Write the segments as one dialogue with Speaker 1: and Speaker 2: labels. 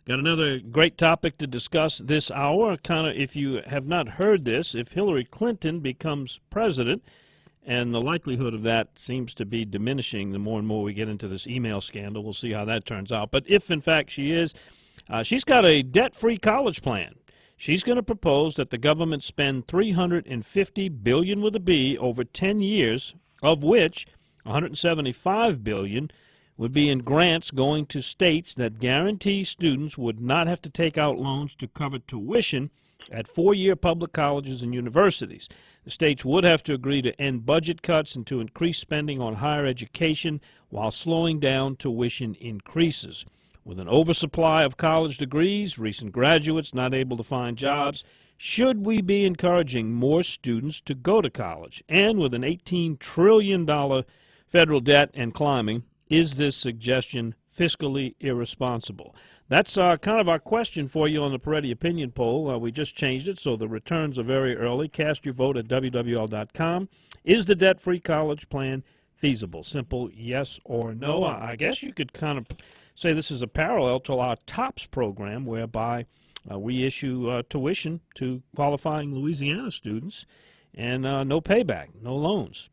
Speaker 1: Got another great topic to discuss this hour. Kind of, if you have not heard this, if Hillary Clinton becomes president, and the likelihood of that seems to be diminishing the more and more we get into this email scandal. We'll see how that turns out. But if, in fact, she is, she's got a debt-free college plan. She's going to propose that the government spend $350 billion with a B over 10 years, of which $175 billion would be in grants going to states that guarantee students would not have to take out loans to cover tuition at four-year public colleges and universities. The states would have to agree to end budget cuts and to increase spending on higher education while slowing down tuition increases. With an oversupply of college degrees, recent graduates not able to find jobs, should we be encouraging more students to go to college? And with an $18 trillion federal debt and climbing, is this suggestion fiscally irresponsible? That's kind of our question for you on the Peretti Opinion Poll. We just changed it, so the returns are very early. Cast your vote at WWL.com. Is the debt-free college plan feasible? Simple yes or no. I guess you could kind of say this is a parallel to our TOPS program, whereby we issue tuition to qualifying Louisiana students and no payback, no loans.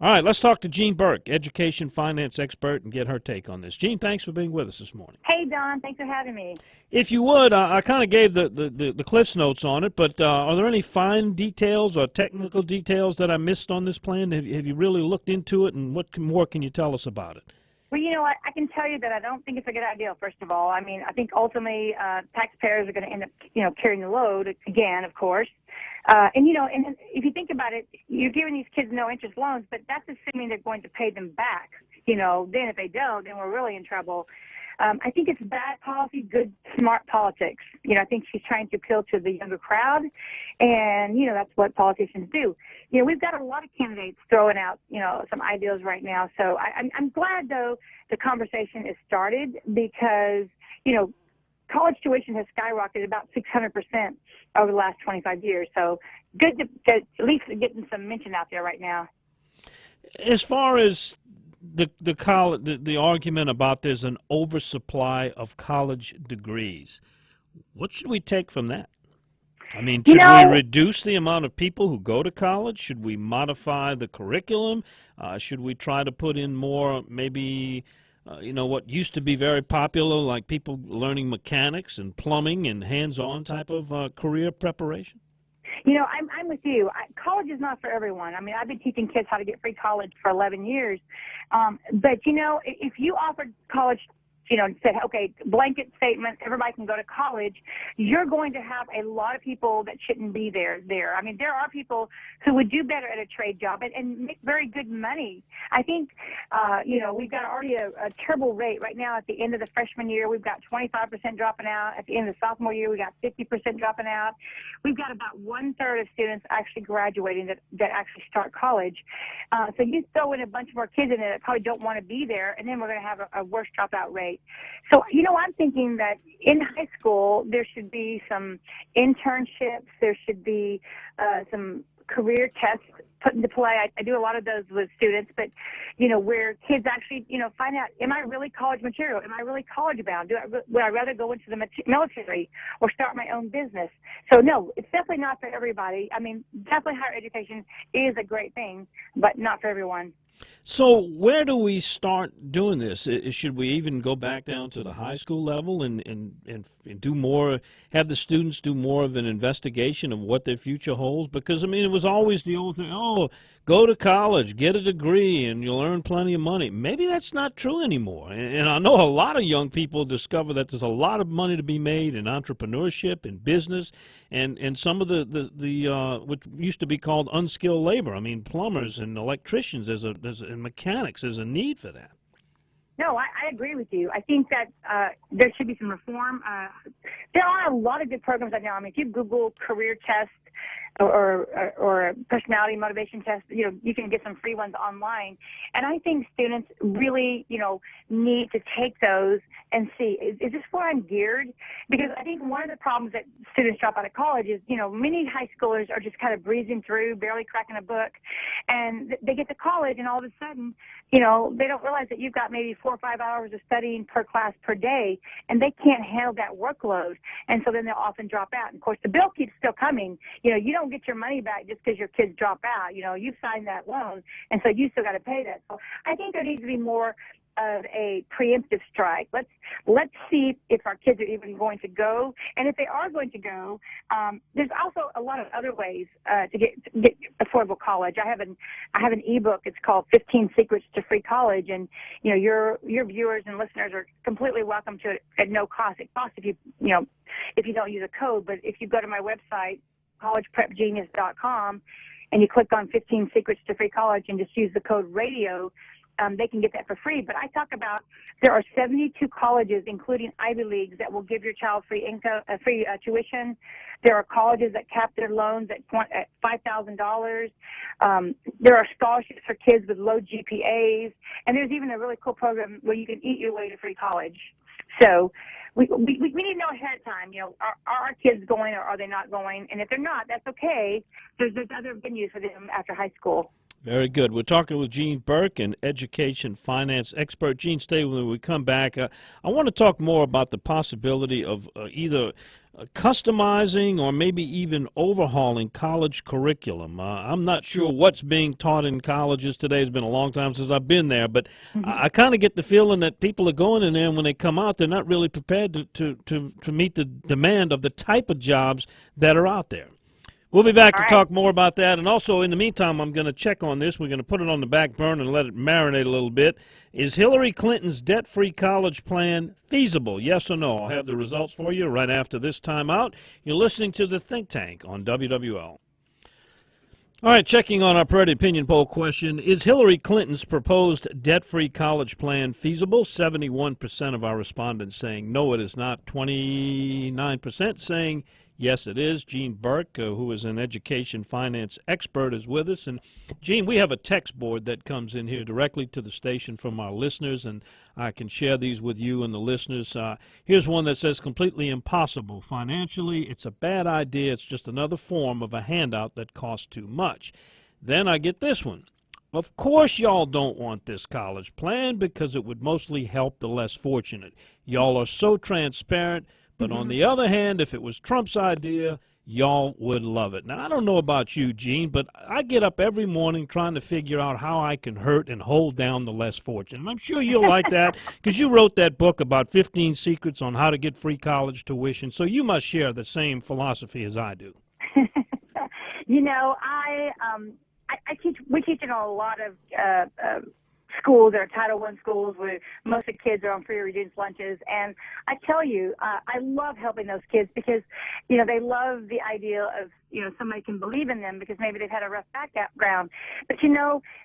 Speaker 1: All right, let's talk to Jean Burk, education finance expert, and get her take on this. Jean, thanks for being with us this morning.
Speaker 2: Hey, Don. Thanks for having me.
Speaker 1: If you would, I kind of gave the Cliff's Notes on it, but are there any fine details or technical details that I missed on this plan? Have you really looked into it, and what more can you tell us about it?
Speaker 2: Well, I can tell you that I don't think it's a good idea, first of all. I mean, I think ultimately taxpayers are going to end up, carrying the load again, of course. And if you think about it, you're giving these kids no interest loans, but that's assuming they're going to pay them back. Then if they don't, then we're really in trouble. I think it's bad policy, good, smart politics. I think she's trying to appeal to the younger crowd, and, that's what politicians do. We've got a lot of candidates throwing out, some ideas right now. So I'm glad, though, the conversation is started because, college tuition has skyrocketed about 600% over the last 25 years. So good to at least getting some mention out there right now.
Speaker 1: As far as the argument about there's an oversupply of college degrees, what should we take from that? I mean, should we reduce the amount of people who go to college? Should we modify the curriculum? Should we try to put in more, maybe, what used to be very popular, like people learning mechanics and plumbing and hands-on type of career preparation?
Speaker 2: I'm with you. College is not for everyone. I mean, I've been teaching kids how to get free college for 11 years. But, if you offered college, and said, okay, blanket statement, everybody can go to college, you're going to have a lot of people that shouldn't be there. I mean, there are people who would do better at a trade job and make very good money. I think, we've got already a terrible rate right now. At the end of the freshman year, we've got 25% dropping out. At the end of the sophomore year, we got 50% dropping out. We've got about 1/3 of students actually graduating that actually start college. So you throw in a bunch more kids in there that probably don't want to be there, and then we're going to have a worse dropout rate. So, I'm thinking that in high school, there should be some internships. There should be some career tests put into play. I do a lot of those with students, but, where kids actually, find out, am I really college material? Am I really college bound? Would I rather go into the military or start my own business? So, no, it's definitely not for everybody. I mean, definitely higher education is a great thing, but not for everyone.
Speaker 1: So where do we start doing this? Should we even go back down to the high school level and do more, have the students do more of an investigation of what their future holds? Because, I mean, it was always the old thing, go to college, get a degree, and you'll earn plenty of money. Maybe that's not true anymore. And I know a lot of young people discover that there's a lot of money to be made in entrepreneurship and business and some of the what used to be called unskilled labor. I mean, plumbers and electricians and mechanics, there's a need for that.
Speaker 2: No, I agree with you. I think that there should be some reform. There are a lot of good programs right now. I mean, if you Google career test, or a personality motivation test. You can get some free ones online. And I think students really, need to take those and see, is this where I'm geared? Because I think one of the problems that students drop out of college is, many high schoolers are just kind of breezing through, barely cracking a book. And they get to college and all of a sudden, they don't realize that you've got maybe 4 or 5 hours of studying per class per day, and they can't handle that workload. And so then they'll often drop out. And of course, the bill keeps still coming. You don't get your money back just because your kids drop out. You've signed that loan, and so you still got to pay that. So I think there needs to be more of a preemptive strike. Let's see if our kids are even going to go, and if they are going to go, there's also a lot of other ways to get affordable college. I have an ebook. It's called 15 Secrets to Free College, and your viewers and listeners are completely welcome to it at no cost. It costs if you don't use a code, but if you go to my website, collegeprepgenius.com, and you click on 15 Secrets to Free College and just use the code radio, they can get that for free. But I talk about there are 72 colleges, including Ivy Leagues, that will give your child free tuition. There are colleges that cap their loans at $5,000. There are scholarships for kids with low GPAs, and there's even a really cool program where you can eat your way to free college. So we need to know ahead of time, are our kids going or are they not going? And if they're not, that's okay. There's other venues for them after high school.
Speaker 1: Very good. We're talking with Jean Burk, an education finance expert. Jean, stay when we come back. I want to talk more about the possibility of either customizing or maybe even overhauling college curriculum. I'm not sure what's being taught in colleges today. It's been a long time since I've been there, but I kind of get the feeling that people are going in there, and when they come out, they're not really prepared to meet the demand of the type of jobs that are out there. We'll be back to talk more about that. And also, in the meantime, I'm going to check on this. We're going to put it on the back burner and let it marinate a little bit. Is Hillary Clinton's debt-free college plan feasible? Yes or no? I'll have the results for you right after this time out. You're listening to The Think Tank on WWL. All right, checking on our Parity Opinion Poll question. Is Hillary Clinton's proposed debt-free college plan feasible? 71% of our respondents saying no, it is not. 29% saying yes, it is. Jean Burk, who is an education finance expert, is with us. And, Jean, we have a text board that comes in here directly to the station from our listeners, and I can share these with you and the listeners. Here's one that says, completely impossible. Financially, it's a bad idea. It's just another form of a handout that costs too much. Then I get this one. Of course y'all don't want this college plan because it would mostly help the less fortunate. Y'all are so transparent. But on the other hand, if it was Trump's idea, y'all would love it. Now, I don't know about you, Jean, but I get up every morning trying to figure out how I can hurt and hold down the less fortunate. And I'm sure you'll like that because you wrote that book about 15 secrets on how to get free college tuition. So you must share the same philosophy as I do.
Speaker 2: We teach in a lot of schools that are Title I schools where most of the kids are on free or reduced lunches. And I tell you, I love helping those kids because, they love the idea of, somebody can believe in them because maybe they've had a rough background. But,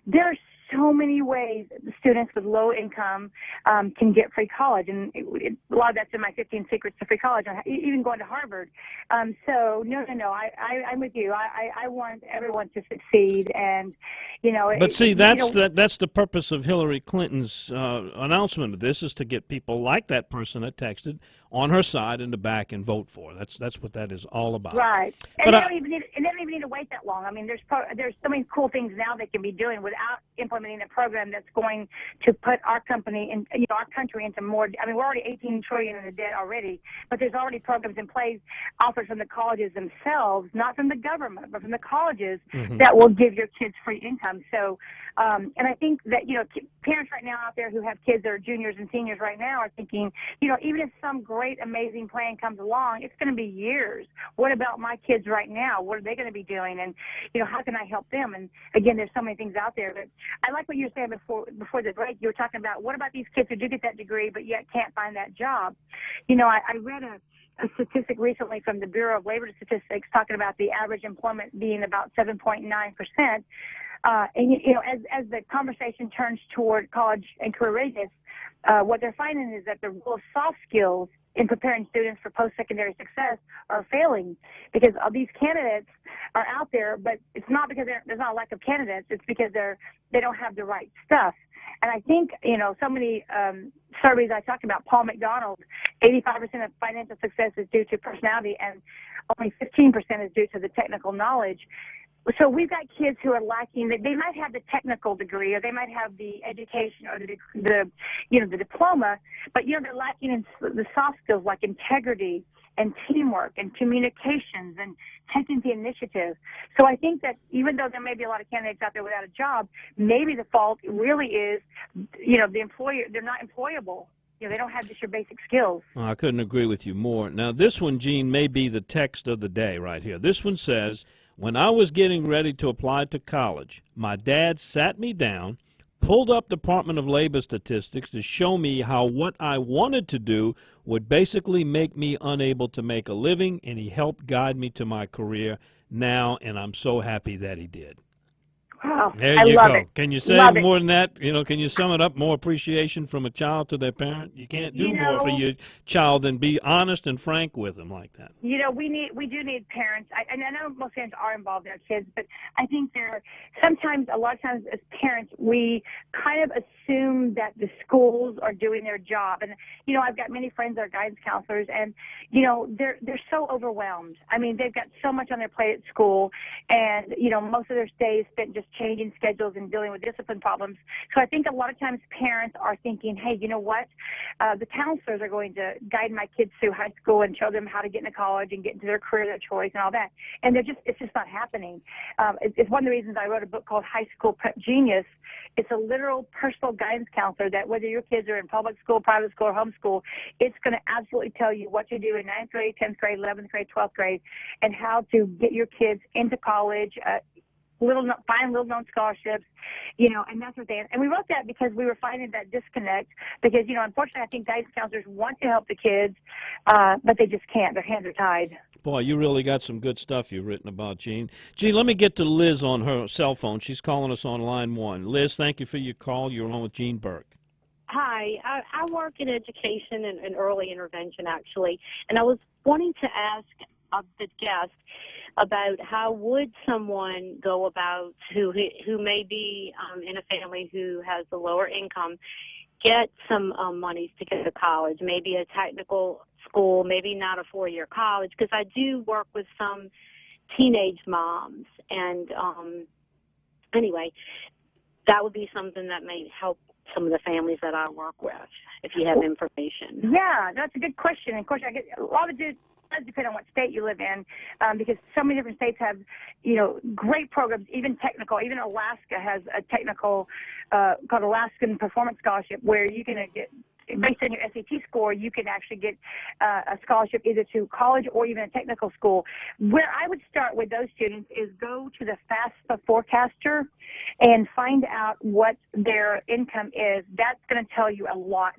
Speaker 2: there are so many ways that students with low income can get free college. And a lot of that's in my 15 Secrets to Free College, even going to Harvard. So, no, I'm with you. I want everyone to succeed. And,
Speaker 1: But see, that's the purpose of Hillary Clinton's announcement of this, is to get people like that person that texted on her side and to back and vote for. That's what that is all about.
Speaker 2: Right. And they don't even need to wait that long. I mean, there's so many cool things now they can be doing without implementing a program that's going to put our company and our country into more. I mean, we're already 18 trillion in the debt already, but there's already programs in place offered from the colleges themselves, not from the government, but from the colleges that will give your kids free income. So, and I think that parents right now out there who have kids that are juniors and seniors right now are thinking, even if some great, amazing plan comes along, it's going to be years. What about my kids right now? What are they going to be doing? And, how can I help them? And again, there's so many things out there. But I like what you were saying before the break. You were talking about what about these kids who do get that degree but yet can't find that job? I read a statistic recently from the Bureau of Labor Statistics talking about the average employment being about 7.9%. And as the conversation turns toward college and career readiness, what they're finding is that the role of soft skills in preparing students for post-secondary success are failing because all these candidates are out there, but it's not because there's not a lack of candidates. It's because they don't have the right stuff. And I think, so many surveys I talked about, Paul McDonald, 85% of financial success is due to personality and only 15% is due to the technical knowledge. So we've got kids who are lacking. They might have the technical degree, or they might have the education, or the diploma, but they're lacking in the soft skills like integrity and teamwork and communications and taking the initiative. So I think that even though there may be a lot of candidates out there without a job, maybe the fault really is, the employer. They're not employable. They don't have just your basic skills.
Speaker 1: Well, I couldn't agree with you more. Now, this one, Gene, may be the text of the day right here. This one says, when I was getting ready to apply to college, my dad sat me down, pulled up Department of Labor statistics to show me how what I wanted to do would basically make me unable to make a living, and he helped guide me to my career now, and I'm so happy that he did.
Speaker 2: Wow,
Speaker 1: There you
Speaker 2: love
Speaker 1: go.
Speaker 2: it.
Speaker 1: Can you say
Speaker 2: Love
Speaker 1: more than that? Can you sum it up? More appreciation from a child to their parent? You can't do more for your child than be honest and frank with them like that.
Speaker 2: We do need parents. And I know most parents are involved in our kids, but I think a lot of times as parents, we kind of assume that the schools are doing their job. And, I've got many friends that are guidance counselors, and, they're so overwhelmed. I mean, they've got so much on their plate at school, and, most of their day is spent just changing schedules and dealing with discipline problems. So I think a lot of times parents are thinking, hey, you know what? The counselors are going to guide my kids through high school and show them how to get into college and get into their career of choice and all that. And it's just not happening. It's one of the reasons I wrote a book called High School Prep Genius. It's a literal personal guidance counselor that whether your kids are in public school, private school, or homeschool, it's going to absolutely tell you what to do in 9th grade, 10th grade, 11th grade, 12th grade, and how to get your kids into college, find little known scholarships, and that sort of thing. And we wrote that because we were finding that disconnect because, unfortunately, I think guidance counselors want to help the kids, but they just can't. Their hands are tied.
Speaker 1: Boy, you really got some good stuff you've written about, Gene. Gene, let me get to Liz on her cell phone. She's calling us on line 1. Liz, thank you for your call. You're on with Gene Burk.
Speaker 3: Hi, I work in education and early intervention, actually, and I was wanting to ask the guest about how would someone go about who may be in a family who has a lower income get some monies to go to college, maybe a technical school, maybe not a 4-year college, because I do work with some teenage moms. And anyway, that would be something that may help some of the families that I work with, if you have information.
Speaker 2: Yeah, that's a good question. And of course, I get a lot of it does depend on what state you live in, because so many different states have, great programs, even technical. Even Alaska has a technical called Alaskan Performance Scholarship, where you can get, based on your SAT score, you can actually get a scholarship either to college or even a technical school. Where I would start with those students is go to the FAFSA forecaster and find out what their income is. That's going to tell you a lot,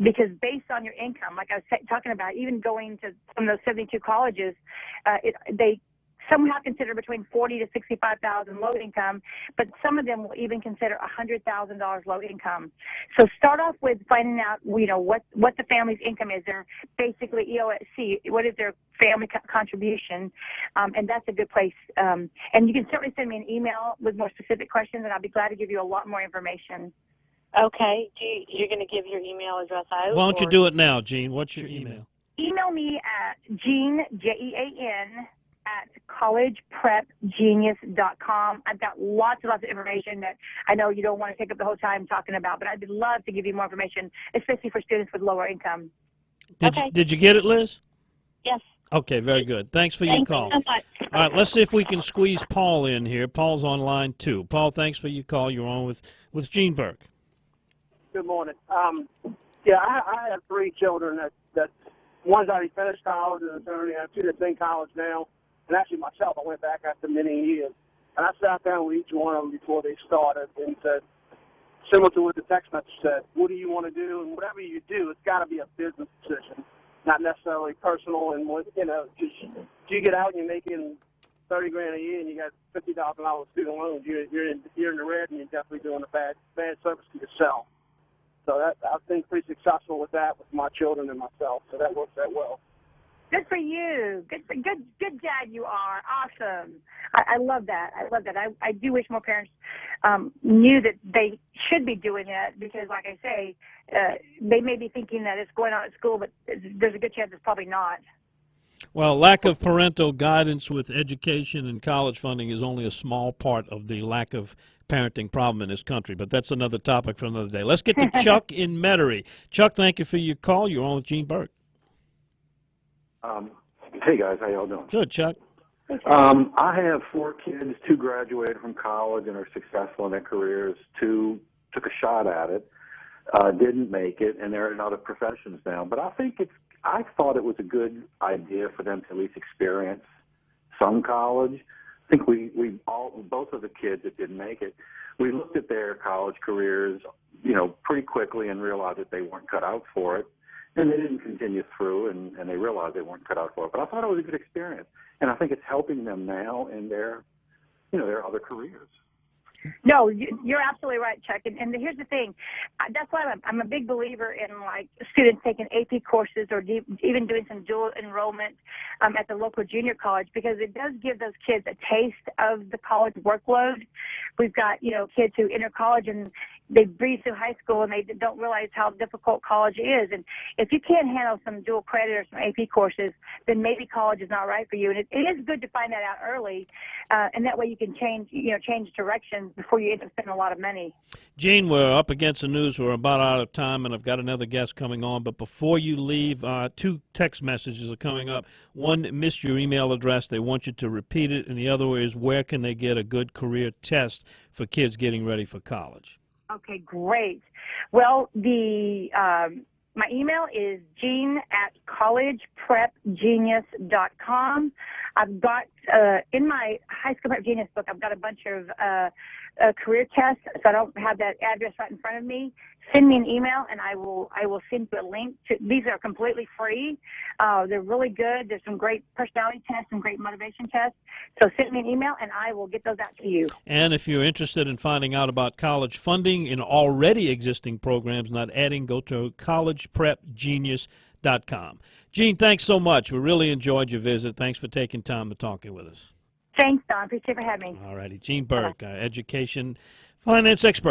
Speaker 2: because based on your income, like I was talking about, even going to some of those 72 colleges, they somehow consider between 40 to 65,000 low income, but some of them will even consider $100,000 low income. So start off with finding out, what the family's income is. They're basically EOSC. What is their family contribution? And that's a good place. And you can certainly send me an email with more specific questions, and I'll be glad to give you a lot more information.
Speaker 3: Okay. You're going to give your email address out?
Speaker 1: Why don't you do it now, Gene? What's your email?
Speaker 2: Email me at Jean, Jean, at collegeprepgenius.com. I've got lots and lots of information that I know you don't want to take up the whole time talking about, but I'd love to give you more information, especially for students with lower income.
Speaker 1: Did you get it, Liz?
Speaker 3: Yes.
Speaker 1: Okay, very good. Thanks for your call.
Speaker 3: Thank you so much.
Speaker 1: All right, let's see if we can squeeze Paul in here. Paul's on line 2. Paul, thanks for your call. You're on with Gene Burk.
Speaker 4: Good morning. I have 3 children that one's already finished college and attorney. I have 2 that's in college now. And actually myself, I went back after many years. And I sat down with each one of them before they started and said, similar to what the text message said, what do you want to do? And whatever you do, it's got to be a business decision, not necessarily personal. And, just you get out and you're making $30,000 a year and you got $50,000 student loans, you're in the red, and you're definitely doing a bad service to yourself. So I've been pretty successful with that with my children and myself. So that works out well.
Speaker 2: Good for you. Good dad you are. Awesome. I love that. I do wish more parents knew that they should be doing that because, like I say, they may be thinking that it's going on at school, but there's a good chance it's probably not.
Speaker 1: Well, lack of parental guidance with education and college funding is only a small part of the lack of parenting problem in this country, but that's another topic for another day. Let's get to Chuck in Metairie. Chuck, thank you for your call. You're on with Gene Burk.
Speaker 5: Hey guys, how y'all doing?
Speaker 1: Good, Chuck.
Speaker 5: I have 4 kids. 2 graduated from college and are successful in their careers. 2 took a shot at it, didn't make it, and they're in other professions now. But I thought it was a good idea for them to at least experience some college. I think both of the kids that didn't make it, we looked at their college careers, pretty quickly and realized that they weren't cut out for it. And they didn't continue through, and they realized they weren't cut out for it. But I thought it was a good experience, and I think it's helping them now in their other careers.
Speaker 2: No, you're absolutely right, Chuck. And here's the thing. That's why I'm a big believer in, like, students taking AP courses or even doing some dual enrollment at the local junior college, because it does give those kids a taste of the college workload. We've got, kids who enter college and they breeze through high school and they don't realize how difficult college is. And if you can't handle some dual credit or some AP courses, then maybe college is not right for you. And it is good to find that out early, and that way you can change directions before you end up spending a lot of money.
Speaker 1: Gene, we're up against the news. We're about out of time, and I've got another guest coming on. But before you leave, 2 text messages are coming up. One missed your email address. They want you to repeat it. And the other is, where can they get a good career test for kids getting ready for college?
Speaker 2: Okay, great. Well, my email is gene@collegeprepgenius.com. I've got in my High School Prep Genius book, I've got a bunch of career tests, so I don't have that address right in front of me. Send me an email, and I will send you a link. These are completely free. They're really good. There's some great personality tests and great motivation tests. So send me an email, and I will get those out to you.
Speaker 1: And if you're interested in finding out about college funding in already existing programs, not adding, go to collegeprepgenius.com. Gene, thanks so much. We really enjoyed your visit. Thanks for taking time to talk with us.
Speaker 2: Thanks, Don. Appreciate you for having me.
Speaker 1: All righty. Gene Burk, education finance expert.